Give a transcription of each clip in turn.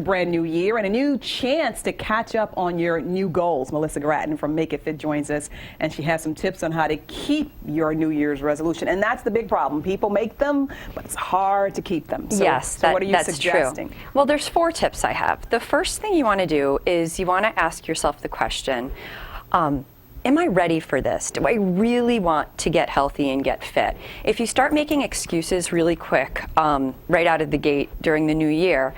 Brand new year and a new chance to catch up on your new goals. Melissa Gratton from Make It Fit joins us, and she has some tips on how to keep your New Year's resolution. And that's the big problem. People make them, but it's hard to keep them. So, yes, what are you suggesting? True. Well, there's 4 tips I have. The first thing you want to do is you want to ask yourself the question, am I ready for this? Do I really want to get healthy and get fit? If you start making excuses really quick right out of the gate during the new year,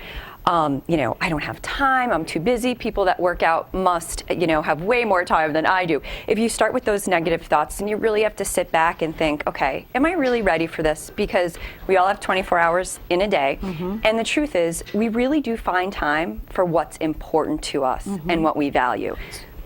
I don't have time, I'm too busy. People that work out must, have way more time than I do. If you start with those negative thoughts, then you really have to sit back and think, okay, am I really ready for this? Because we all have 24 hours in a day. And the truth is, we really do find time for what's important to us and what we value.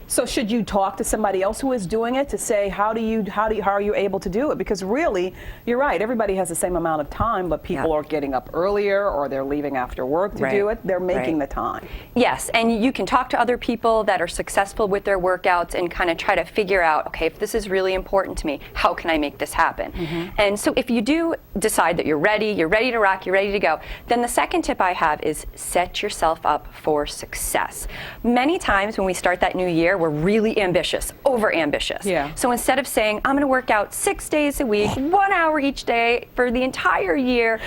So should you talk to somebody else who is doing it to say, how are you able to do it? Because really, you're right, everybody has the same amount of time, but people are getting up earlier or they're leaving after work to do it. They're making the time. Yes, and you can talk to other people that are successful with their workouts and kind of try to figure out, okay, if this is really important to me, how can I make this happen? And so if you do decide that you're ready to rock, you're ready to go, then the second tip I have is set yourself up for success. Many times when we start that new year, we're really ambitious, over ambitious. So instead of saying, I'm going to work out 6 days a week, 1 hour each day for the entire year,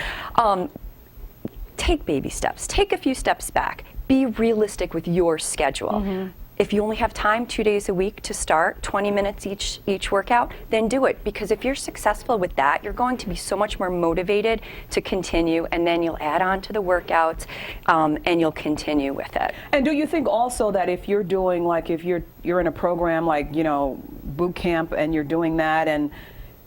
take baby steps, take a few steps back, be realistic with your schedule. If you only have time 2 days a week to start, 20 minutes each workout, then do it. Because if you're successful with that, you're going to be so much more motivated to continue, and then you'll add on to the workouts and you'll continue with it. And do you think also that if you're doing, like, if you're in a program like, boot camp, and you're doing that and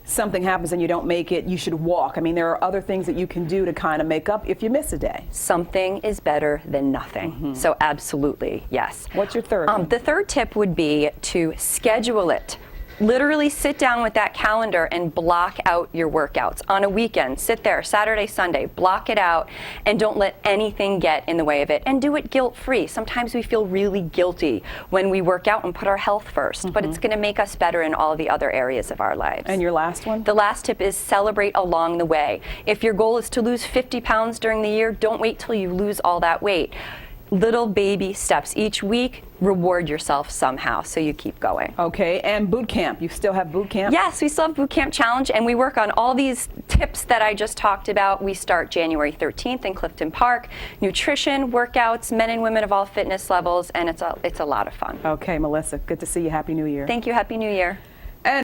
something happens and you don't make it, you should walk? I mean, there are other things that you can do to kind of make up if you miss a day. Something is better than nothing. So absolutely, yes. What's your third? The third tip would be to schedule it. Literally sit down with that calendar and block out your workouts. On a weekend, sit there, Saturday, Sunday, block it out, and don't let anything get in the way of it. And do it guilt-free. Sometimes we feel really guilty when we work out and put our health first, but it's going to make us better in all the other areas of our lives. And your last one? The last tip is celebrate along the way. If your goal is to lose 50 pounds during the year, don't wait till you lose all that weight. Little baby steps each week. Reward yourself somehow so you keep going. Okay, and boot camp. You still have boot camp? Yes, we still have Boot Camp Challenge, and we work on all these tips that I just talked about. We start January 13th in Clifton Park. Nutrition, workouts, men and women of all fitness levels, and it's a lot of fun. Okay, Melissa, good to see you. Happy New Year. Thank you. Happy New Year.